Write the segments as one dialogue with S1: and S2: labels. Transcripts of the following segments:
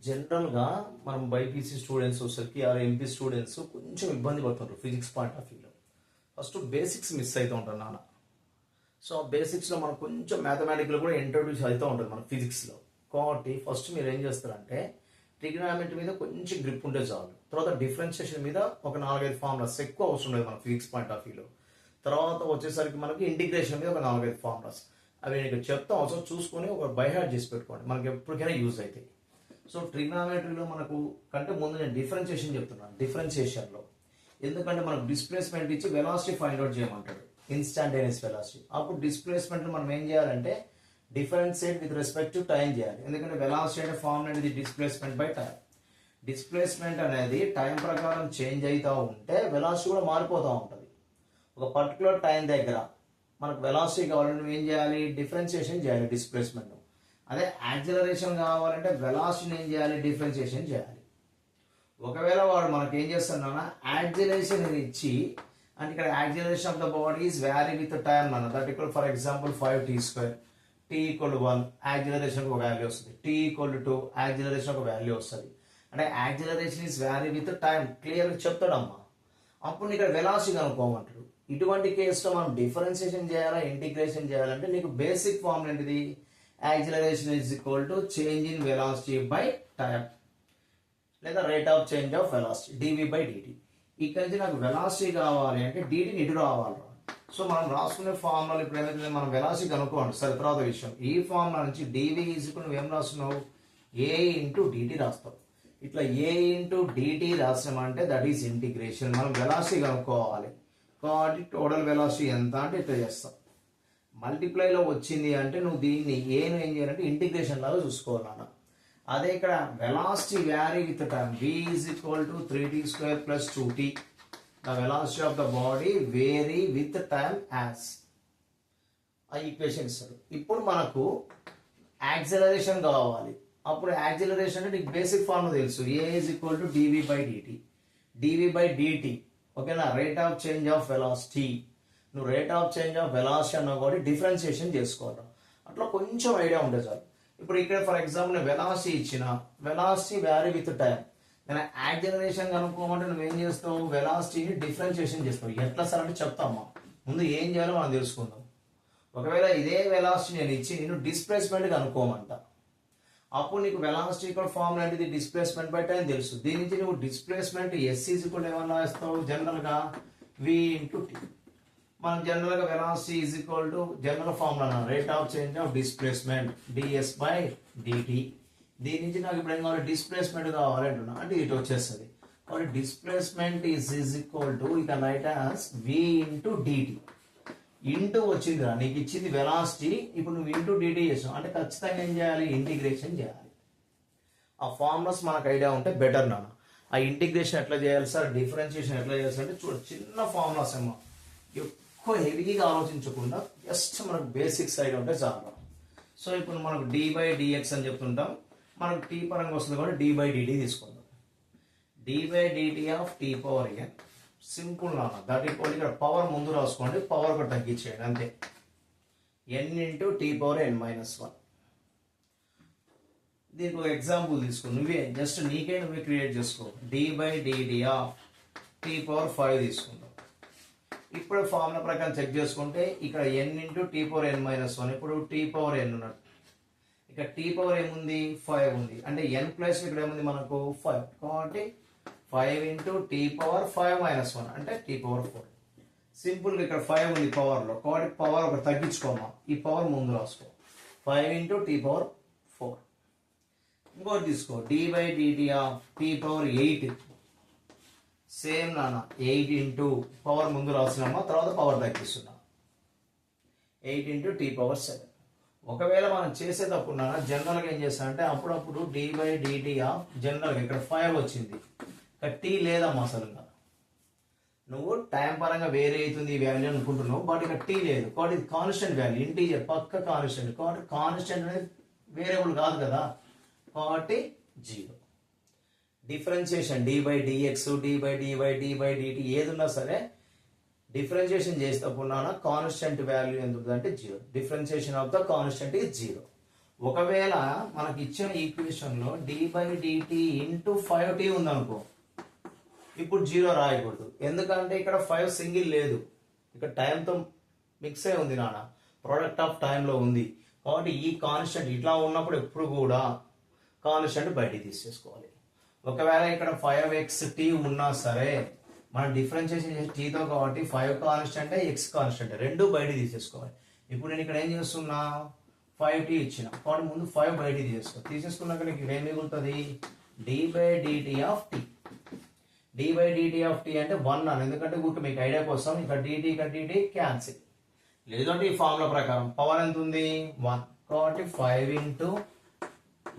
S1: జనరల్గా మనం BiPC students వచ్చేసరికి ఆర్ ఎంపీ స్టూడెంట్స్ కొంచెం ఇబ్బంది పడుతుంటారు ఫిజిక్స్ పాయింట్ ఆఫ్ వ్యూలో. ఫస్ట్ బేసిక్స్ మిస్ అవుతూ ఉంటారు నాన్న. సో ఆ బేసిక్స్లో మనం కొంచెం మ్యాథమెటిక్లో కూడా ఇంట్రొడ్యూస్ అవుతూ ఉంటుంది మన ఫిజిక్స్లో. కాబట్టి ఫస్ట్ మీరు ఏం చేస్తారంటే ట్రిగ్నామెట్రీ మీద కొంచెం గ్రిప్ ఉంటే చాలు. తర్వాత డిఫరెన్షియేషన్ మీద ఒక 4-5 ఫార్ములాస్ ఎక్కువ అవసరం లేదు మన ఫిజిక్స్ పాయింట్ ఆఫ్ వ్యూలో. తర్వాత వచ్చేసరికి మనకి ఇంటిగ్రేషన్ మీద ఒక 4-5 ఫార్ములాస్, అవి నేను చెప్తాం, అవసరం చూసుకొని ఒక బైహార్ట్ చేసి పెట్టుకోండి, మనకి ఎప్పటికైనా యూజ్ అవుతాయి. సో ట్రిగ్నామెట్రీలో మనకు కంటే ముందు నేను డిఫరెన్షియేషన్ చెప్తున్నాను. డిఫరెన్షియేషన్లో ఎందుకంటే మనకు డిస్ప్లేస్మెంట్ ఇచ్చి వెలాసిటీ ఫైండ్ అవుట్ చేయమంటాడు, ఇన్స్టాంటేనియస్ వెలాసిటీ. అప్పుడు డిస్ప్లేస్మెంట్ మనం ఏం చేయాలంటే differentiate with respect to time చేయాలి. ఎందుకంటే వెలాసిటీ అనే ఫార్మ్ అనేది డిస్ప్లేస్మెంట్ బై టైం. డిస్ప్లేస్మెంట్ అనేది టైం ప్రకారం చేంజ్ అవుతూ ఉంటే వెలాసిటీ కూడా మారిపోతూ ఉంటుంది. ఒక పర్టికులర్ టైం దగ్గర మనకు వెలాసిటీ కావాలంటే నువ్వు ఏం చేయాలి, డిఫరెన్షియేషన్ చేయాలి డిస్ప్లేస్మెంట్. అదే యాక్సిలరేషన్ కావాలంటే వెలాసిటీని ఏం చేయాలి, డిఫరెన్షియేషన్ చేయాలి. ఒకవేళ వాడు మనకి ఏం చేస్తున్నా యాక్సిలరేషన్ ఇచ్చి, అంటే ఇక్కడ acceleration of the body is vary with time అన్న. That equal for example 5t², t=1 acceleration ఒక వాల్యూ వస్తుంది, t=2 యాక్సిలరేషన్ ఒక వాల్యూ వస్తుంది. అంటే acceleration is vary with time క్లియర్గా చెప్తాడమ్మా. అప్పుడు ఇక్కడ వెలాసిటీ కనుక్కోమంటాడు. ఇటువంటి కేసులో మనం డిఫరెన్షియేషన్ చేయాలా, ఇంటిగ్రేషన్ చేయాలంటే నీకు బేసిక్ ఫార్మ్ ఏంటిది, acceleration is equal to change in velocity by time, లేదా rate of change of velocity dv/dt. ఇక్కడ నుంచి నాకు వెలాసిటీ కావాలి అంటే dtని ఇటు రావాలి. సో మనం రాసుకునే ఫార్ములా ఇప్పుడు ఏమైతే మనం వెలాసిటీ కనుక్కోండి. సరే, తర్వాత విషయం, ఈ ఫార్ములా నుంచి dv నువ్వు ఏం రాస్తున్నావు, a ఇంటూ dt రాస్తావు. ఇట్లా a ఇంటూ dt రాసామంటే దట్ ఈస్ ఇంటిగ్రేషన్. మనం వెలాసిటీ కనుక్కోవాలి కాబట్టి టోటల్ వెలాసిటీ ఎంత అంటే ఇట్లా చేస్తాం. మల్టిప్లైలో వచ్చింది అంటే నువ్వు దీన్ని ఏను ఏం చేయాలంటే ఇంటిగ్రేషన్ లాగా చూసుకోవాలన్న. అదే ఇక్కడ velocity vary with time, v = 3t² + 2t. The velocity of the body vary with time as. ఆ ఈక్వేషన్ ఇస్తాడు. ఇప్పుడు మనకు యాక్సిలరేషన్ కావాలి. అప్పుడు యాక్సిలరేషన్ అంటే నీకు బేసిక్ ఫార్మ్ తెలుసు, a = dv/dt. dv/dt ఓకేనా, rate of change of velocity. నువ్వు rate of change of velocity అన్నా కూడా డిఫరెన్షియేషన్ చేసుకోవాలి. అట్లా కొంచెం ఐడియా ఉంటే చాలు. ఇప్పుడు ఇక్కడ ఫర్ ఎగ్జాంపుల్ నేను వెలాసిటీ ఇచ్చిన, వెలాసిటీ వ్యారీ విత్ టైం. నేను యాక్సిలరేషన్ కనుక్కోమంటే నువ్వేం చేస్తావు, వెలాసిటీని డిఫరెన్షియేషన్ చేస్తావు. ఎట్లా సార్ అంటే చెప్తామా, ముందు ఏం చేయాలో మనం తెలుసుకుందాం. ఒకవేళ ఇదే వెలాసిటీ నేను ఇచ్చి నేను డిస్ప్లేస్మెంట్ కనుక్కోమంట, అప్పుడు నీకు వెలాసిటీ ఇక్కడ ఫార్మ్ లాంటిది డిస్ప్లేస్మెంట్ బై టైం తెలుసు. దీని నుంచి నువ్వు డిస్ప్లేస్మెంట్ s ఏమన్నా వేస్తావు, జనరల్గా v × t. మనం జనరల్గా velocity general formula rate of change of displacement ds/dt. దీని నుంచి నాకు ఇప్పుడు ఏం కావాలి, డిస్ప్లేస్మెంట్ కావాలి అంటున్నా, అంటే ఇటు వచ్చేస్తుంది. కాబట్టి displacement you can write as v × dt. Into వచ్చిందిరా, నీకు ఇచ్చింది వెలాసిటీ, ఇప్పుడు నువ్వు ఇంటూ dt చేసావు అంటే ఖచ్చితంగా ఏం చేయాలి, ఇంటిగ్రేషన్ చేయాలి. ఆ ఫార్ములాస్ మనకు ఐడియా ఉంటే బెటర్ నాన్న. ఆ ఇంటిగ్రేషన్ ఎట్లా చేయాలి సార్, డిఫరెన్షియేషన్ ఎట్లా చేయాలి అంటే చూడ, చిన్న ఫార్ములాస్ ఏమో, ఎక్కువ హెవీగా ఆలోచించకుండా జస్ట్ మనకు బేసిక్స్ ఐడియా ఉంటే చాలు. సో ఇప్పుడు మనకు d/dx అని చెప్తుంటాం, మనకు t పరంగా వస్తుంది కాబట్టి d/dt తీసుకుందాం. d/dt ఆఫ్ t⁴n సింపుల్ నాన్న. దట్ ఈక్వల్ ఇక్కడ పవర్ ముందు రాసుకోండి, పవర్ కూడా తగ్గించేయండి అంతే. n × t⁴n-1. దీనికి ఒక ఎగ్జాంపుల్ తీసుకో, నువ్వే జస్ట్ నువ్వే క్రియేట్ చేసుకో. d/dt ఆఫ్ t⁴5 తీసుకుందాం. ఇప్పుడు ఫార్ములా ప్రకారం చెక్ చేసుకుంటే ఇక్కడ n × t⁴n-1. ఇప్పుడు t⁴n ఉన్నట్టు, ఇక్కడ t⁴ ఏముంది, 5 ఉంది. అంటే n ప్లస్ ఇక్కడ ఏముంది మనకు 5, కాబట్టి 5 × t⁴5-1 అంటే t⁴4. సింపుల్గా ఇక్కడ 5 ఉంది పవర్లో, కాబట్టి పవర్ ఒకటి తగ్గించుకోమా, ఈ పవర్ ముందు రాసుకో, 5 × t⁴4. ఇంకోటి తీసుకో, d/dt ఆఫ్ t⁴8. సేమ్ నాన్న, 8 ఇంటూ పవర్ ముందు రాస్తున్నామా, తర్వాత పవర్ తగ్గిస్తున్నా, 8 × t⁴7. ఒకవేళ మనం చేసేటప్పుడు నాన్న జనరల్గా ఏం చేస్తానంటే అప్పుడప్పుడు d/dt ఆఫ్ జనరల్గా ఇక్కడ 5 వచ్చింది, ఇక్కడ t లేదమ్మా అసలు. నువ్వు టైం పరంగా వేరే అవుతుంది ఈ వాల్యూ అనుకుంటున్నావు, బట్ ఇక్కడ t లేదు. కాబట్టి ఇది కాన్స్టెంట్ వాల్యూ, ఇంటీజర్ పక్క కాన్స్టెంట్. కాబట్టి కాన్స్టెంట్ అనేది వేరియబుల్ కాదు కదా, కాబట్టి 0. డిఫరెన్షియేషన్ d/dx, d/dy, d/dt ఏది ఉన్నా సరే డిఫరెన్షియేషన్ చేసేటప్పుడు కాన్స్టెంట్ వాల్యూ ఎంత అంటే 0. Differentiation of the constant is 0. ఒకవేళ మనకి ఇచ్చిన ఈక్వేషన్లో d/dt ఇంటూ 5t ఉందనుకో, ఇప్పుడు 0 రాయకూడదు. ఎందుకంటే ఇక్కడ 5 సింగిల్ లేదు, ఇక్కడ టైంతో మిక్స్ అయి ఉంది నాన్న, ప్రోడక్ట్ ఆఫ్ టైంలో ఉంది. కాబట్టి ఈ కాన్స్టెంట్ ఇట్లా ఉన్నప్పుడు ఎప్పుడు కూడా కాన్స్టెంట్ బయటికి తీసేసుకోవాలి. ఒకవేళ ఇక్కడ 5xt ఉన్నా సరే మనం డిఫరెన్షియేషన్ చేసి టీతో, కాబట్టి 5 కాన్స్టెంట్ x కాన్స్టెంట్ రెండు బయటికి తీసేసుకోవాలి. ఇప్పుడు నేను ఇక్కడ ఏం చేస్తున్నా, 5t ఇచ్చిన, కాబట్టి ముందు 5 బయటికి తీసేసుకున్నాక నీకు ఏం మిగులుతుంది, d/dt of t. d/dt of t అంటే 1 అని, ఎందుకంటే గుర్తు మీకు ఐడియా కోసం ఇక్కడ dt క్యాన్సిల్. లేదంటే ఈ ఫార్ములా ప్రకారం పవర్ ఎంత ఉంది, 1, కాబట్టి 5 into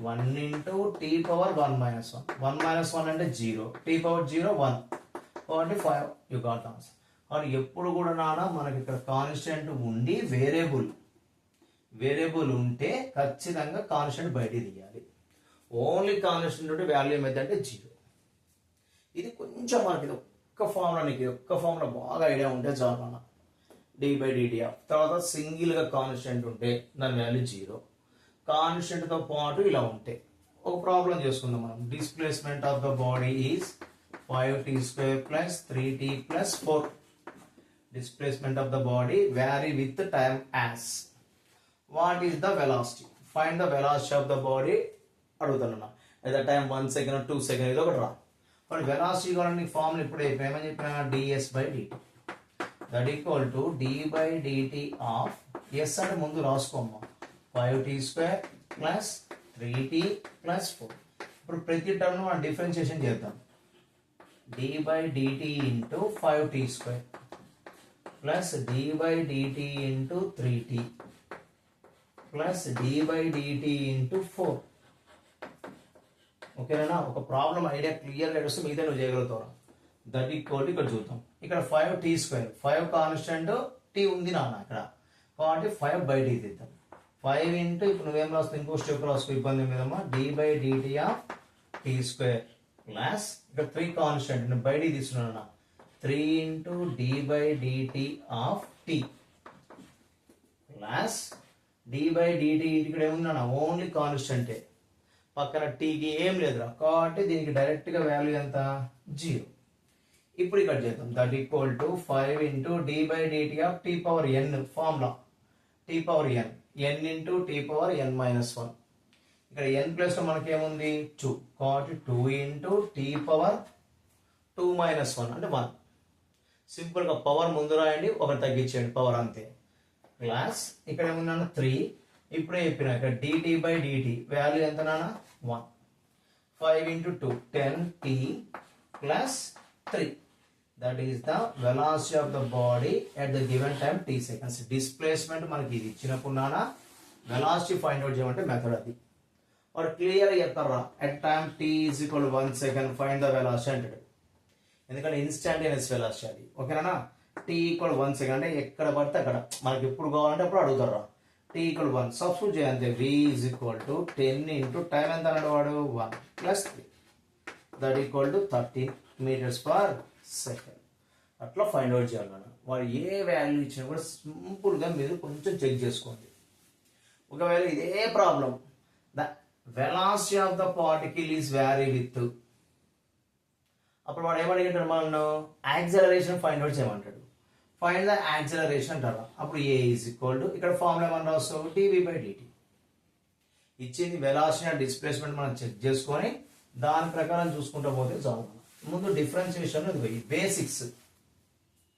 S1: 1 into t power 1 minus 1. 1 minus 1 అంటే 0, t పవర్ 0 1, కాబట్టి 5 యు గాట్ ఆన్సర్. కాబట్టి ఎప్పుడు కూడా నాన్న మనకి ఇక్కడ కాన్స్టెంట్ ఉండి వేరియబుల్ ఉంటే ఖచ్చితంగా కాన్స్టెంట్ బయటికి తీయాలి. ఓన్లీ కాన్స్టెంట్ ఉంటే వాల్యూ ఏమైందంటే 0. ఇది కొంచెం మనకి ఒక్క ఫార్ములా బాగా ఐడియా ఉంటే చాలు అన్న. d/dt ఆఫ్ తర్వాత సింగిల్గా కాన్స్టెంట్ ఉంటే దాని వాల్యూ 0. కాన్స్టెంట్తో పాటు ఇలా ఉంటే ఒక ప్రాబ్లం చేసుకుందాం మనం. Displacement of the body is 5t² plus 3t plus 4. Displacement of the body vary with the time as. What is the velocity? Find the velocity of the body. అడుగుతున్నా లేదా టైం 1 సెకండ్ 2 సెకండ్ ఏదో ఒకటి రా. మరి velocity కావాలని formula ఇప్పుడు ఏమని చెప్పినా, ds/dt that equal to d/dt of s అంటే ముందు రాసుకోమ్మా, 5t² plus 3t plus 4. ఇప్పుడు ప్రతి టర్మ్ మనం డిఫరెన్షియేషన్ చేద్దాం. d/dt into 5t² plus d/dt into 3t plus d/dt into 4. ఓకేనా? ఒక ప్రాబ్లం ఐడియా క్లియర్గా వస్తే మిగతా నువ్వు చేయగలుగుతావు. దట్ ఈక్వల్ ఇక్కడ చూద్దాం, ఇక్కడ 5t², 5 కాన్స్టెంట్ t ఉంది నాన్న ఇక్కడ, కాబట్టి 5 బయటికి తీద్దాం. 5 ఇంటూ ఇప్పుడు నువ్వేం రాస్తావు, ఇంకో స్టెప్ రాసుకో, ఇబ్బంది మీదమ్మా, d/dt ఆఫ్ t² ప్లస్ ఇక్కడ 3 కాన్స్టెంట్ బయటికి తీసుకున్నా, 3 into d/dt of t plus d/dt ఇక్కడ ఏముందన్నా ఓన్లీ కాన్స్టెంటే, పక్కన టీకి ఏం లేదురా, కాబట్టి దీనికి డైరెక్ట్ గా వాల్యూ ఎంత, 0. ఇప్పుడు ఇక్కడ చేద్దాం, that equal to 5 into d/dt of t power n formula, t power n, n into t power n minus 1. ఇక్కడ n ప్లస్ లో మనకి ఏముంది 2, కాబట్టి 2 ఇంటూ t పవర్ 2 మైనస్ 1 అంటే 1. సింపుల్ గా పవర్ ముందు రాయండి, ఒకటి తగ్గించేయండి పవర్ అంతే. ప్లస్ ఇక్కడ ఏముందన్న 3, ఇప్పుడే చెప్పిన ఇక్కడ dt/dt వాల్యూ ఎంత నాన్న 1. 5 into 2 10t plus 3. That is the velocity of the body at the given time t seconds. Displacement మనకి ఇది ఇచ్చినప్పుడు నాన్న వెలాసిటీ ఫైండ్ అవుట్ చేయమంటే మెథడ్ అది. వాడు క్లియర్గా చెప్తారా, at time t is equal 1 second find the velocity అంటాడు, ఎందుకంటే ఇన్స్టాంటేనియస్ వెలాసిటీ అది. ఓకేనా? t ఈక్వల్ 1 సెకండ్ అంటే ఎక్కడ పడితే అక్కడ మనకి ఎప్పుడు కావాలంటే అప్పుడు అడుగుతారా. t ఈక్వల్ 1 సబ్స్టిట్యూట్ చేయాలంటే v is equal to 10 into time ఎంత అన్నాడు వాడు 1 plus 3, that equal to 13 meters per second. అట్లా ఫైండ్ అవుట్ చేయాలన్నా. వాడు ఏ వాల్యూ ఇచ్చినా కూడా సింపుల్గా మీరు కొంచెం చెక్ చేసుకోండి. ఒకవేళ ఇదే problem, the velocity of the particle is vary with, అప్పుడు వాడు ఏమడిగింటాడు, మనం యాక్సలరేషన్ ఫైండ్ అవుట్ చేయమంటాడు. ఫైండ్ ద యాక్సలరేషన్ అంటారా, అప్పుడు ఏ ఈజ్ ఈక్వల్ టు ఇక్కడ ఫార్ములా ఏమన్నా రాస్తావు, dv/dt. ఇచ్చింది వెలాసిటీ డిస్ప్లేస్మెంట్ మనం చెక్ చేసుకొని దాని ప్రకారం చూసుకుంటూ పోతే చాలు. ముందు డిఫరెన్షియేషన్ బేసిక్స్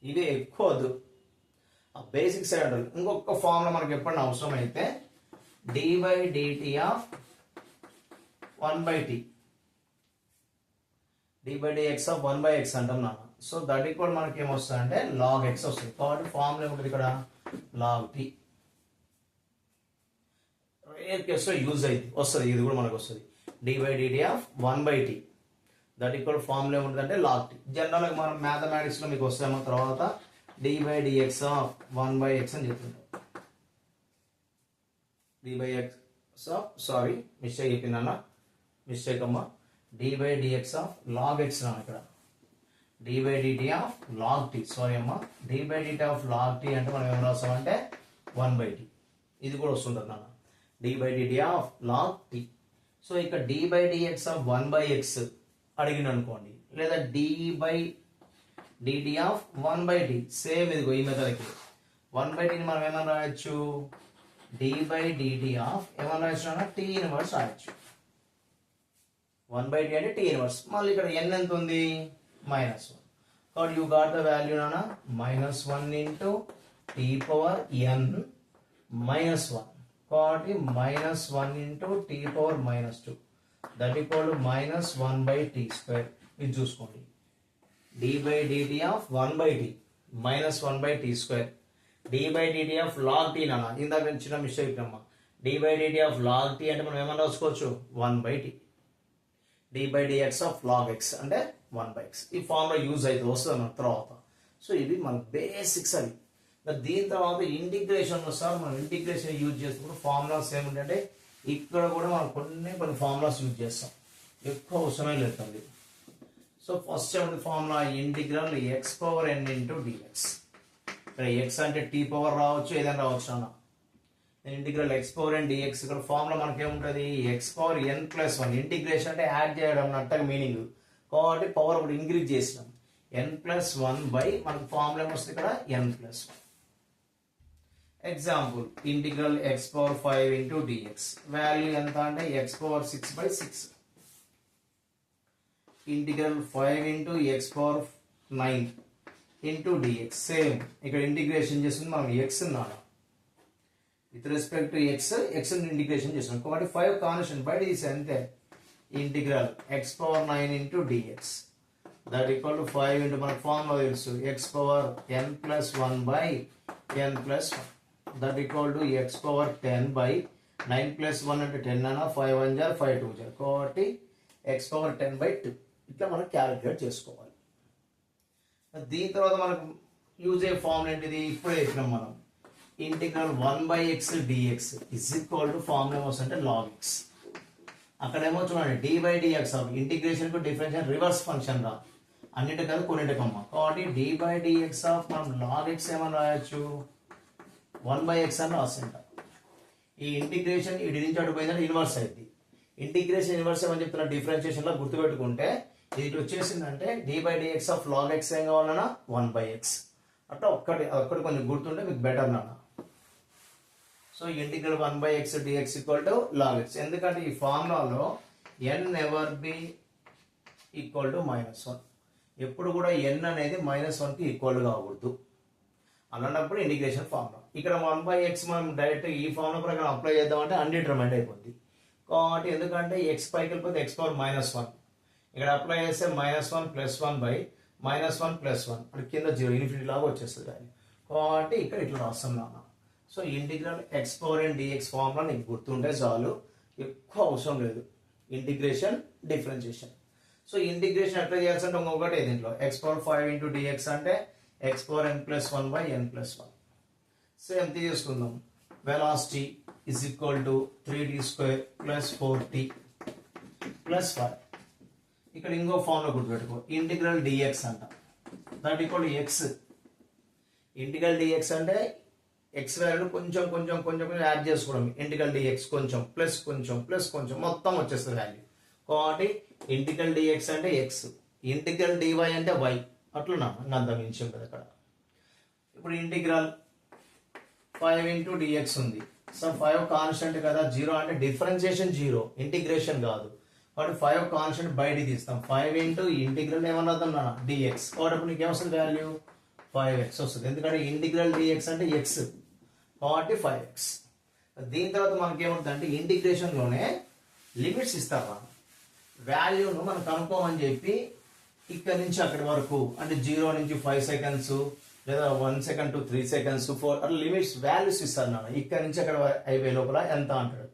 S1: ఇవే ఎక్కువ వద్దు, ఆ బేసిక్స్ అంటారు. ఇంకొక ఫార్ములా మనకి ఎప్పుడైనా అవసరం అయితే d/dt of 1/t, d/dx of 1/x అంటాం నాన్న. సో దట్ ఈక్వల్ మనకి ఏమొస్తుంది అంటే log x వస్తుంది. కాబట్టి ఫార్ములా ఏముంటుంది ఇక్కడ log t. రేర్ కేసులో యూజ్ అయితే వస్తుంది, ఇది కూడా మనకు వస్తుంది d/dt of 1/t. That equal formula ఏముంటుంది అంటే log t. జనరల్గా మనం మ్యాథమెటిక్స్ లో మీకు వస్తామో తర్వాత d/dx ఆఫ్ 1/x అని చెప్తుంటాం. d/x ఆఫ్ సారీ మిస్టేక్ చెప్పిందన్న, మిస్టేక్ అమ్మా, d/dx ఆఫ్ log x నా ఇక్కడ d/dt of log t, sorry అమ్మా, d/dt ఆఫ్ log t అంటే మనం ఏం రాస్తామంటే 1/t. ఇది కూడా వస్తుంటుంది నాన్న. d/dt of log t. So ఇక్కడ d/dx ఆఫ్ 1/x అడిగిన అనుకోండి, లేదా d/dt ఆఫ్ 1/t. సేమ్ ఇదిగో ఈ మెథడ్కి 1/tని మనం ఏమన్నా రాయొచ్చు, d/dt ఆఫ్ ఏమన్నా రాయొచ్చు, t ఇన్వర్స్ రాయొచ్చు. 1/t అంటే t ఇన్వర్స్. మళ్ళీ ఇక్కడ n ఎంత ఉంది, -1. కాబట్టి యూ గాట్ ద వాల్యూ నానా -1 ఇంటూ t పవర్ n -1. కాబట్టి -1 into t power -2 that equal to -1/t². ఇది చూసుకోండి, d/dt of 1/t -1/t². d/dt of log t నానా, ఇందాక చిన్న మిస్టేక్ అమ్మా. d/dt ఆఫ్ log t అంటే మనం ఏమన్నా రాసుకోవచ్చు, 1/t. d/dx of log x అంటే 1/x. ఈ ఫార్ములా యూజ్ అయితే వస్తుంది మన తర్వాత. సో ఇవి మన బేసిక్స్ అవి. దీని తర్వాత ఇంటిగ్రేషన్ సార్, మనం ఇంటిగ్రేషన్ యూజ్ చేసినప్పుడు ఫార్ములాస్ ఏమిటంటే ఇక్కడ కూడా మనం కొన్ని ఫార్ములాస్ యూజ్ చేస్తాం, ఎక్కువ అవసరమే లేదు. సో ఫస్ట్ ఏమిటి formula, integral x⁴n into dx. ఇక్కడ x అంటే t పవర్ రావచ్చు, ఏదైనా రావచ్చు అన్న. Integral x⁴n dx. ఇక్కడ ఫార్ములా మనకి ఏముంటుంది, x⁴n+1. ఇంటిగ్రేషన్ అంటే యాడ్ చేయడం అన్నట్టుగా మీనింగ్. కాబట్టి పవర్ ఒకటి ఇంక్రీజ్ చేసినాం, n+1 బై మనకు ఫార్ములా ఏమొస్తుంది ఇక్కడ n+1. Example, integral x⁴5 into dx. Value ఎంత అంటే x⁴6/6. Integral 5 into x⁴9 into dx. Same ఇక్కడ ఇంటిగ్రేషన్ చేస్తుంది మనం x ఉన్నాడు with respect to x integration చేస్తున్నాం. కాబట్టి 5 కాన్స్టెంట్ బయట తీసి అంతే. Integral x⁴9 into dx that equal to 5 into మనకు ఫార్ములా తెలుసు, x⁴n+1/n+1 that equal to x⁴10/9+1 అంటే 10 అన్న, 5 1 jar 5 2 jar. కాబట్టి x⁴10/2 ఇట్లా మనం క్యాలిక్యులేట్ చేసుకోవాలి. దీని తర్వాత మనకు యూజ్ అయ్యే ఫార్ములా ఏంటిది, ఇప్పుడే చెప్పినాం మనం, integral 1/x dx is equal to formula ఏమొస్తుందంటే log x. అక్కడేమో చూడండి d/dx ఆఫ్ ఇంటిగ్రేషన్ కు డిఫరెన్షియల్ రివర్స్ ఫంక్షన్ రా, అన్నిటి కాదు కొన్నిటికమ్మ. కాబట్టి d/dx ఆఫ్ మనం log x ఏమని రాయొచ్చు, 1/x అని రాస్తుంటాం. ఈ ఇంటిగ్రేషన్ ఇటు నుంచి అటు పోయిందంటే ఇన్వర్స్ అయింది. ఇంటిగ్రేషన్ ఇన్వర్స్ ఏమని చెప్తున్నా, డిఫరెన్షియేషన్ లో గుర్తుపెట్టుకుంటే ఇది వచ్చేసిందంటే d/dx ఆఫ్ log x ఏం కావాలన్నా 1/x. అట్లా ఒక్కటి కొంచెం గుర్తుంటే మీకు బెటర్ నాన్న. So integral 1/x dx equal to log x. ఎందుకంటే ఈ ఫార్ములాలో n never be equal to -1. ఎప్పుడు కూడా n అనేది -1కి ఈక్వల్ కాకూడదు. అలాంటప్పుడు ఇంటిగ్రేషన్ ఫార్ములా. ఇక్కడ 1/x మనం డైరెక్ట్ ఈ ఫార్ములా ప్రకారం అప్లై చేద్దామంటే అన్డిటర్మైండ్ అయిపోద్ది. కాబట్టి ఎందుకంటే x పైకి వెళ్ళిపోతే x⁻−1 ఇక్కడ అప్లై చేస్తే -1 +1 బై -1 అంటే కింద 0 ఇన్ఫినిటీ లాగా వచ్చేస్తుంది వాల్యూ. కాబట్టి ఇక్కడ ఇట్లా రాస్తాం నాన్న. So integral x⁴n dx formula నీకు గుర్తుంటే చాలు, ఎక్కువ అవసరం లేదు. Integration differentiation. సో ఇంటిగ్రేషన్ ఎట్లా చేయాల్సింటే ఇంకొకటి దీంట్లో x⁴5 ఇంటూ dx అంటే x⁴n+1/n+1. సో ఎంత చేసుకుందాం, velocity is equal to 3d² + 4t + 5. ఇక్కడ ఇంకో ఫార్ములా గుర్తుపెట్టుకో, ఇంటిగ్రల్ dx అంట that equal x. Integral dx అంటే x వాల్యూ కొంచెం యాడ్ చేసుకోవడం. ఇంటిగ్రల్ dx కొంచెం ప్లస్ కొంచెం మొత్తం వచ్చేస్తుంది వాల్యూ. కాబట్టి ఇంటిగ్రల్ dx అంటే x, ఇంటిగ్రల్ dy అంటే y. అట్లా అంత మించి ఉంటుంది అక్కడ. ఇప్పుడు ఇంటిగ్రల్ 5 ఇంటూ dx ఉంది. సో 5 కాన్స్టెంట్ కదా, 0 అంటే డిఫరెన్షియేషన్ 0, ఇంటిగ్రేషన్ కాదు. కాబట్టి 5 కాన్స్టెంట్ బయట తీస్తాం. 5 ఇంటూ ఇంటిగ్రల్ ఏమన్నా dx. కాబట్టి నీకు ఏమొస్తుంది వాల్యూ 5x వస్తుంది. ఎందుకంటే ఇంటిగ్రల్ dx అంటే x, కాబట్టి 5x. దీని తర్వాత మనకి ఏమవుతుంది అంటే ఇంటిగ్రేషన్లోనే లిమిట్స్ ఇస్తారా, వాల్యూను మనం కనుక్కోమని చెప్పి ఇక్కడ నుంచి అక్కడి వరకు అంటే 0 నుంచి 5 సెకండ్స్ లేదా 1 సెకండ్ టు 3 సెకండ్స్ 4 అట్లా లిమిట్స్ వాల్యూస్ ఇస్తారు నాన్న. ఇక్కడ నుంచి అక్కడ అయిపోయే లోపల ఎంత అంటాడు.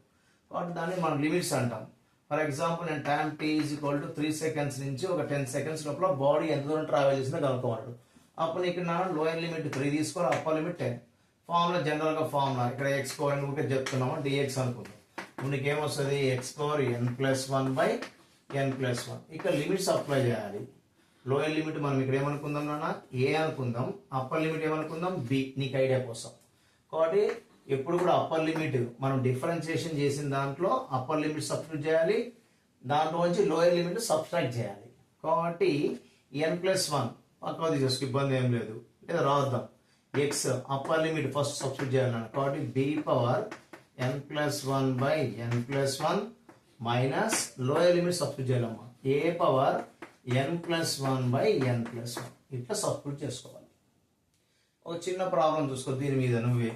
S1: కాబట్టి దాన్ని మనం లిమిట్స్ అంటాం. ఫర్ ఎగ్జాంపుల్ నేను time t is equal to 3 seconds నుంచి ఒక 10 సెకండ్స్ లోపల బాడీ ఎంత దూరం ట్రావెల్ చేసిందో కనుక్కోమంటాడు. అప్పుడు నీకు నా లోయర్ లిమిట్ 3 తీసుకోవాలి, అప్పర్ లిమిట్ 10. ఫార్ములా జనరల్గా ఫార్ములా ఇక్కడ x⁴n ఊరికే చెప్తున్నాము, dx అనుకుందాం. ఇప్పుడు నీకు ఏమొస్తుంది x⁴n+1/n+1. ఇక్కడ లిమిట్స్ అప్లై చేయాలి. లోయర్ లిమిట్ మనం ఇక్కడ ఏమనుకుందాం నాన్న, a అనుకుందాం. అప్పర్ లిమిట్ ఏమనుకుందాం, b. నీకు ఐడియా కోసం. కాబట్టి ఎప్పుడు కూడా అప్పర్ లిమిట్ మనం డిఫరెన్షియేషన్ చేసిన దాంట్లో అప్పర్ లిమిట్ సబ్స్టిట్యూట్ చేయాలి, దాంట్లోంచి లోయర్ లిమిట్ సబ్స్ట్రాక్ట్ చేయాలి. కాబట్టి n+1 పక్కన తీసేసుకో, ఇబ్బంది ఏం లేదు, లేదా రాద్దాం. X upper limit first substitute చేయాలన్నాను, కాబట్టి b⁻n+1/n+1 minus lower limit substitute చేయాలమ్మా, a⁻n+1/n+1 ఇట్లా సబ్స్టిట్యూట్ చేసుకోవాలి. ఒక చిన్న ప్రాబ్లం చూసుకో, దీని మీద నువ్వే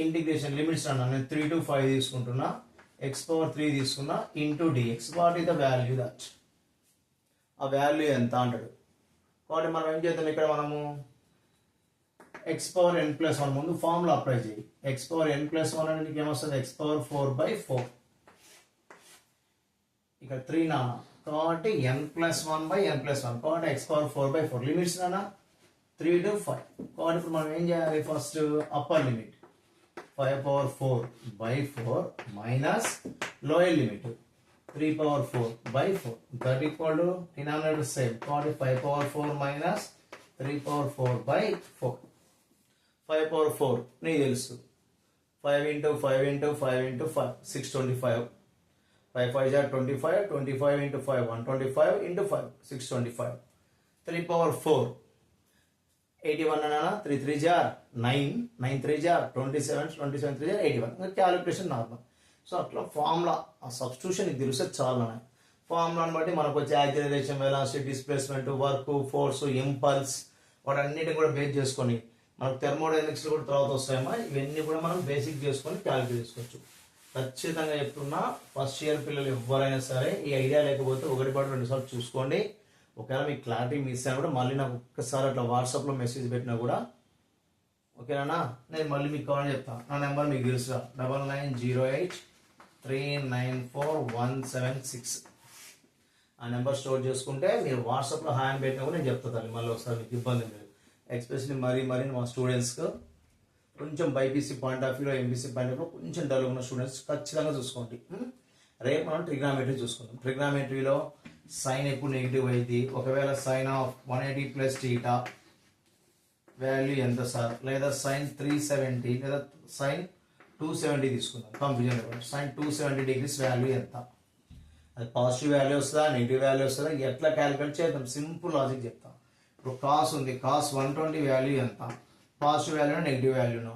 S1: ఇంటిగ్రేషన్ లిమిట్స్ అన్నా. నేను 3 to 5 తీసుకుంటున్నా, x⁻3 తీసుకున్నా into dx. What is the value that, ఆ వాల్యూ ఎంత అంటాడు. కాబట్టి మనం ఏం చేద్దాం, ఇక్కడ మనము x⁻n+1 ముందు ఫార్ములా అప్లై చేయి. x⁻n+1 అంటే నీకు ఏమొస్తుంది, x⁻4/4 ఇక్కడ 3 నాన్న, కాబట్టి n+1/n+1, కాబట్టి x⁻4/4 లిమిట్స్ నాన్న 3 to 5. కాబట్టి ఇప్పుడు మనం ఏం చేయాలి, first upper limit 5/4/4 minus lower limit 3/4/4 that equal to denominator same, కాబట్టి 5/4 మైనస్ 3/4/4. 5/4 నీకు తెలుసు, 5 into 5 into 5 into 5 625, 5 5 are 25, 25 into 5 125 into 5 625. 3/4 81 అన్నా, 3 3 are 9, 9 3 are 27, 27 3 are 81. Calculation normal. So అట్లా ఫార్ములా ఆ సబ్స్టిట్యూషన్ నీకు తెలిస్తే చాలా. ఫార్ములాని బట్టి మనకు వచ్చే acceleration, velocity, displacement, work, force, impulse వాటన్నిటిని కూడా బేస్ చేసుకొని మనకు థెర్మోడైనమిక్స్ కూడా తర్వాత వస్తాయమ్మా. ఇవన్నీ కూడా మనం బేసిక్ చేసుకొని క్యాలిక్యులేట్ చేసుకోవచ్చు. ఖచ్చితంగా చెప్తున్నా, ఫస్ట్ ఇయర్ పిల్లలు ఎవరైనా సరే ఈ ఐడియా లేకపోతే 1 సార్లు చూసుకోండి. ఒకవేళ మీకు క్లారిటీ మిస్ అయినా కూడా మళ్ళీ నాకు ఒక్కసారి అట్లా వాట్సాప్లో మెసేజ్ పెట్టినా కూడా ఓకేనా, నేను మళ్ళీ మీకు కాల్ చెప్తాను. నా నెంబర్ మీకు తెలుసురా, 9908394176. ఆ నెంబర్ స్టోర్ చేసుకుంటే మీరు వాట్సాప్లో హ్యాండ్ పెట్టినా కూడా నేను చెప్తాను మళ్ళీ ఒకసారి, మీకు ఇబ్బంది లేదు. ఎస్పెషల్లీ మరీ మా స్టూడెంట్స్కి కొంచెం బైపీసీ పాయింట్ ఆఫ్ వ్యూలో, ఎంపీసీ పాయింట్ ఆఫ్ వ్యూలో కొంచెం డల్ ఉన్న స్టూడెంట్స్ ఖచ్చితంగా చూసుకోండి. రేపు మనం ట్రిగ్నామెట్రీ చూసుకుందాం. ట్రిగ్నామెట్రీలో సైన్ ఎప్పుడు నెగిటివ్ అయింది, ఒకవేళ సైన్ ఆఫ్ 180 + θ వాల్యూ ఎంత సార్, లేదా సైన్ 370 లేదా సైన్ 270 తీసుకుందాం. కన్ఫ్యూజన్ లేకుండా సైన్ 270 degrees వాల్యూ ఎంత, అది పాజిటివ్ వాల్యూ వస్తుందా, నెగిటివ్ వాల్యూ వస్తుందా, ఎట్లా క్యాలిక్యులేట్ చేద్దాం. సింపుల్ లాజిక్ చెప్తాం. ఇప్పుడు కాస్ ఉంది, కాస్ 120 వాల్యూ ఎంత, పాజిటివ్ వాల్యూనా నెగిటివ్ వాల్యూనా,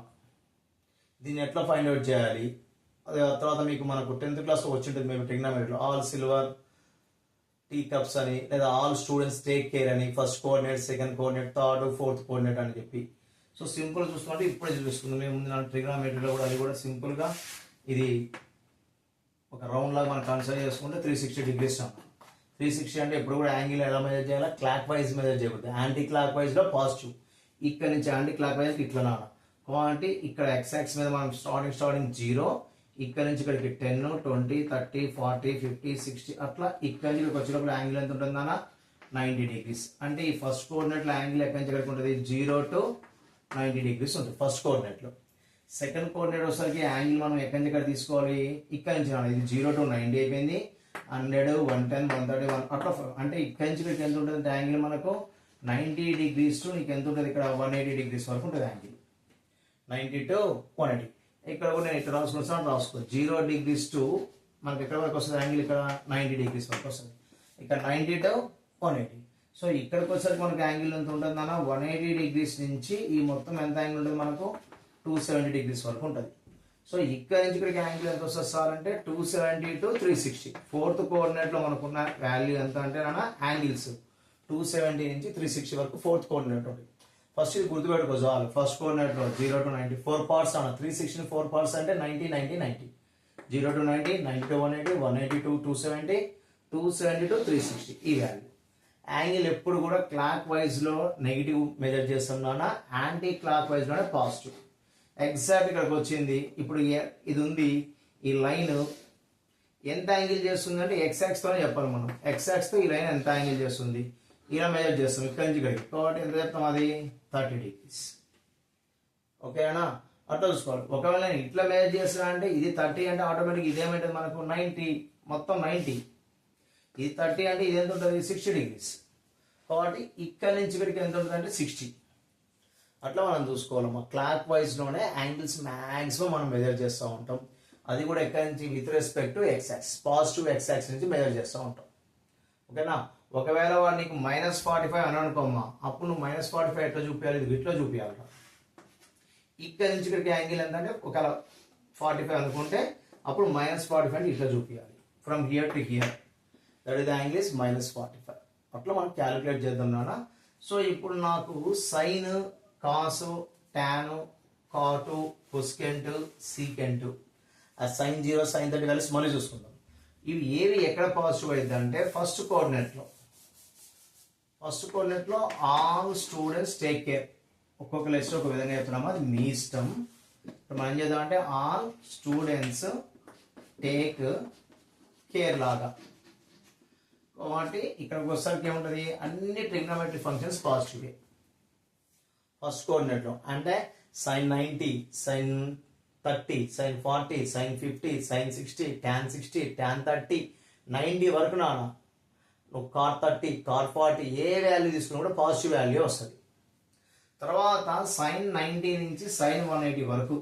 S1: దీన్ని ఎట్లా ఫైండ్ అవుట్ చేయాలి. అదే తర్వాత మీకు మనకు 10th క్లాస్లో వచ్చింటుంది మేము ట్రిగ్నామెట్రీలో, ఆల్ సిల్వర్ టీ కప్స్ అని, లేదా ఆల్ స్టూడెంట్స్ టేక్ కేర్ అని, first coordinate, second coordinate, third fourth coordinate అని చెప్పి. సో సింపుల్ చూసుకుంటే ఇప్పుడే చూసుకుందాం. మేము ముందు నా ట్రిగ్నామెట్రీలో కూడా అది కూడా సింపుల్గా ఇది ఒక రౌండ్ లాగా మనం కన్సిడర్ చేసుకుంటే 360 degrees అన్నాం. 360 అంటే ఎప్పుడు కూడా యాంగిల్ ఎలా మెజర్ చేయాలి, క్లాక్ వైజ్ మెజర్ చేయకూడదు. యాంటీ క్లాక్ వైజ్లో పాజిటివ్, ఇక్కడ నుంచి యాంటీ క్లాక్ వైజ్ ఇట్లా నాన్న. కాబట్టి ఇక్కడ ఎక్స్ యాక్సిస్ మీద మనం స్టార్టింగ్ 0, ఇక్కడ నుంచి ఇక్కడికి 10, 20, 30, 40, 50, 60 అట్లా ఇక్కడ నుంచి ఇక్కడికి వచ్చినప్పుడు యాంగిల్ ఎంత ఉంటుంది అన్న 90 degrees. అంటే ఈ ఫస్ట్ కోఆర్డినేట్లో యాంగిల్ ఎక్కడి నుంచి ఎక్కడికి ఉంటుంది, 0 to 90 degrees ఉంటుంది ఫస్ట్ కోఆర్డినేట్లో. సెకండ్ కోఆర్డినేట్ వచ్చేసరికి యాంగిల్ మనం ఎక్కడి నుంచి ఇక్కడ తీసుకోవాలి, ఇక్కడ నుంచి ఇది 0 to 90 అయిపోయింది, 100, 110, 131 అట్లా. అంటే ఇక్కడ నుంచి ఇక్కడికి ఎంత ఉంటుంది యాంగిల్ మనకు 90 degrees టు నీకు ఎంత ఉంటుంది ఇక్కడ 180 degrees వరకు ఉంటుంది యాంగిల్, 90 to 180. ఇక్కడ కూడా నేను ఇక్కడ రాసుకున్నాను, రాసుకో 0 degrees టు మనకి ఎక్కడ వరకు వస్తుంది యాంగిల్, ఇక్కడ 90 degrees వరకు వస్తుంది, ఇక్కడ 90 to 180. సో ఇక్కడికి వచ్చేసరికి మనకి యాంగిల్ ఎంత ఉంటుంది అన్న 180 degrees నుంచి ఈ మొత్తం ఎంత యాంగిల్ ఉంటుంది మనకు 270 degrees వరకు ఉంటుంది. సో ఇక్కడ నుంచి ఇక్కడికి యాంగిల్ ఎంత వస్తుంది సార్ అంటే 270 to 360. ఫోర్త్ కోఆర్డినేట్లో మనకున్న వాల్యూ ఎంత అంటే అన్న యాంగిల్స్ 270 నుంచి 360 వరకు ఫోర్త్ కోఆర్డినేట్ ఉంటుంది. ఫస్ట్ ఇది గుర్తుపెట్టుకో చాలు. ఫస్ట్ కోఆర్డినేట్లో 0 to 90 4 parts అన్న, 360 4 parts అంటే 90 90 90, 0 to 90, 90 to 180, 180 to 270, 270 to 360 ఈ వాల్యూ. యాంగిల్ ఎప్పుడు కూడా క్లాక్ వైజ్లో నెగిటివ్ మెజర్ చేస్తున్నానా, యాంటీ క్లాక్ వైజ్లోనే పాజిటివ్. ఎగ్జాక్ట్ ఇక్కడికి వచ్చింది. ఇప్పుడు ఇది ఉంది, ఈ లైన్ ఎంత యాంగిల్ చేస్తుంది అంటే ఎక్స్ యాక్స్తోనే చెప్పాలి మనం. ఎక్స్ యాక్స్తో ఈ లైన్ ఎంత యాంగిల్ చేస్తుంది ఇలా మెజర్ చేస్తాం ఇక్కడ నుంచి ఇక్కడికి. కాబట్టి ఎంత చెప్తాం, అది 30 degrees. ఓకేనా, అట్లా చూసుకోవాలి. ఒకవేళ నేను ఇట్లా మెజర్ చేస్తున్నా అంటే ఇది 30 అంటే ఆటోమేటిక్ ఇదేమంటుంది మనకు 90, మొత్తం 90, ఇది 30 అంటే ఇది ఎంత ఉంటుంది 60 degrees. కాబట్టి ఇక్కడ నుంచి ఇక్కడికి ఎంత ఉంటుంది అంటే 60. అట్లా మనం చూసుకోవాలమ్మా. క్లాక్ వైజ్లోనే యాంగిల్స్ మ్యాక్సిమం మనం మెజర్ చేస్తూ ఉంటాం. అది కూడా ఎక్కడి నుంచి? With respect to X axis, positive X axis నుంచి మెజర్ చేస్తూ ఉంటాం. ఓకేనా? ఒకవేళ వాడు నీకు -45 అని అనుకోమ్మా, అప్పుడు నువ్వు -45 ఎట్లా చూపించాలి? ఇది ఇట్లా చూపించాలి. ఇక్కడ నుంచి ఇక్కడికి యాంగిల్ ఏంటంటే ఒకవేళ 45 అనుకుంటే అప్పుడు -45 అంటే ఇట్లా చూపించాలి. From here to hear, that is the angle is -45. అట్లా మనం క్యాలిక్యులేట్ చేద్దాం నాన్న. సో ఇప్పుడు నాకు సైన్, కాసు, టాను, కాటు, కొస్కెంట్, సీకెంట్, ఆ సైన్ 0 సైన్ 30 కలిసి మళ్ళీ చూసుకుందాం. ఇవి ఏవి ఎక్కడ పాజిటివ్ అయింది అంటే ఫస్ట్ కోఆర్డినేట్లో ఆల్ స్టూడెంట్స్ టేక్ కేర్. ఒక్కొక్క లెస్ ఒక విధంగా చెప్తున్నాము, అది మీ ఇష్టం. ఇప్పుడు మనం ఏం చేద్దాం అంటే ఆల్ స్టూడెంట్స్ టేక్ కేర్ లాగా. కాబట్టి ఇక్కడికి వచ్చేసరికి ఏముంటుంది? అన్ని ట్రిగ్నోమెట్రిక్ ఫంక్షన్స్ పాజిటివే ఫస్ట్ కోఆర్డినేట్లో. అంటే sin 90, sin 30, sin 40, sin 50, sin 60, tan 60, tan 30, 90 వరకు నాన్న నువ్వు cot 30, cot 40 ఏ వాల్యూ తీసుకున్నా కూడా పాజిటివ్ వాల్యూ వస్తుంది. తర్వాత sin 90 నుంచి sin 180 వరకు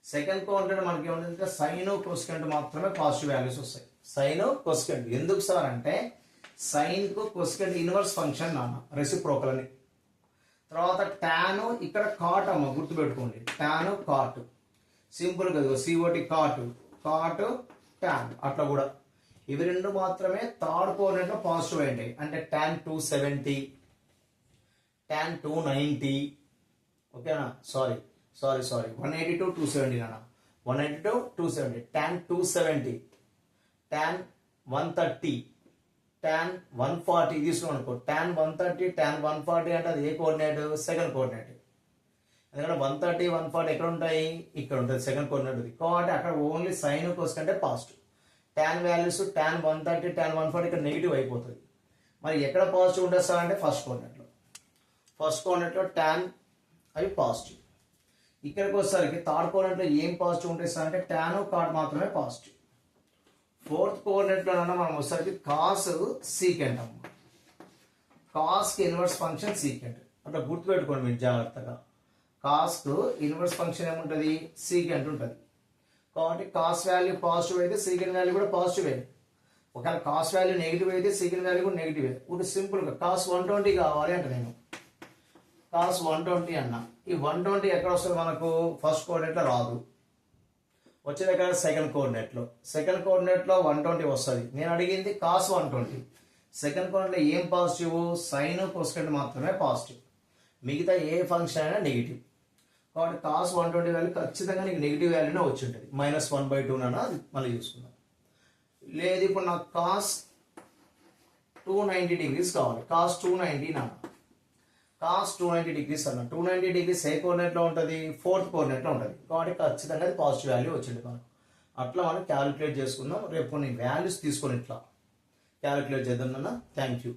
S1: సెకండ్ కోఆర్డినేట్ మనకి ఏముంటుంది? సైన్, కొస్కెంట్ మాత్రమే పాజిటివ్ వాల్యూస్ వస్తాయి. సైన్, కొస్కెంట్ ఎందుకు సార్ అంటే సైన్ కు కొస్కెంట్ ఇన్వర్స్ ఫంక్షన్ నాన్న, రెసిప్రోకల్ అని. తర్వాత టాను, ఇక్కడ కాట్ అమ్మ, గుర్తుపెట్టుకోండి. టాను, కాట్ సింపుల్ కదా, సిఓటి కాటు, కాటు, టాన్. అట్లా కూడా ఇవి రెండు మాత్రమే థర్డ్ కోఆర్డినేట్లో పాజిటివ్ అయ్యాయి. అంటే tan 270, tan 290, ఓకేనా? సారీ 182 270 నాన్న, 182 270, tan 270, tan 130, tan 140 తీసుకున్నాం అనుకో. tan 130, tan 140 అంటే అది ఏ కోఆర్డినేట్? Second coordinate. ఎందుకంటే 130, 140 ఎక్కడ ఉంటాయి? ఇక్కడ ఉంటుంది, సెకండ్ కోఆర్డినేట్ ఉంది. కాబట్టి అక్కడ only sine cosecant positive. tan values tan 130, tan 140 ఇక్కడ నెగిటివ్ అయిపోతుంది. మరి ఎక్కడ పాజిటివ్ ఉంటుంది సార్ అంటే ఫస్ట్ కోఆర్డినేట్లో tan అవి పాజిటివ్. ఇక్కడికి వచ్చేసరికి థర్డ్ కోఆర్డినేట్లో ఏం పాజిటివ్ ఉంటాయి సార్ అంటే tan, cot మాత్రమే పాజిటివ్. ఫోర్త్ కోఆర్డినేట్లో మనం వచ్చేసరికి కాస్, సీకెంట్ అమ్మ. కాస్కి ఇన్వర్స్ ఫంక్షన్ సీకెంట్. అట్లా గుర్తుపెట్టుకోండి మీరు జాగ్రత్తగా. కాస్కు ఇన్వర్స్ ఫంక్షన్ ఏముంటుంది? సీకెంట్ ఉంటుంది. కాబట్టి కాస్ వాల్యూ పాజిటివ్ అయితే సీకెంట్ వాల్యూ కూడా పాజిటివే. ఒకవేళ కాస్ వాల్యూ నెగిటివ్ అయితే సీకెంట్ వాల్యూ కూడా నెగిటివే. ఇప్పుడు సింపుల్గా కాస్ 120 కావాలి అంటే నేను కాస్ 120 అన్నా. ఈ 120 ఎక్కడ వస్తుంది మనకు? ఫస్ట్ కోఆర్డినేట్లో రాదు, వచ్చే దగ్గర సెకండ్ కోఆర్డినేట్లో 120 వస్తుంది. నేను అడిగింది కాస్ 120. సెకండ్ కోఆర్డినేట్లో ఏం పాజిటివ్? సైన్, కొస్కెంట్ మాత్రమే పాజిటివ్, మిగతా ఏ ఫంక్షన్ అయినా నెగిటివ్. కాబట్టి కాస్ 120 వాల్యూ ఖచ్చితంగా నీకు నెగిటివ్ వాల్యూనే వచ్చి ఉంటుంది. -1/2 నాన్న, మళ్ళీ చూసుకుందాం. లేదు ఇప్పుడు నాకు కాస్ 290 డిగ్రీస్ కావాలి. కాస్ 290 నాన్న, కాస్ 290 డిగ్రీస్ అన్న. 290 డిగ్రీస్ ఏ కోఆర్డినేట్లో ఉంటుంది? ఫోర్త్ కోఆర్డినేట్లో ఉంటుంది. కాబట్టి ఖచ్చితంగా అది పాజిటివ్ వాల్యూ వచ్చింది మనకు. అట్లా మనం క్యాలిక్యులేట్ చేసుకుందాం. రేపు కొన్ని వాల్యూస్ తీసుకొని ఇట్లా క్యాలిక్యులేట్ చేద్దాం నాన్న. Thank you.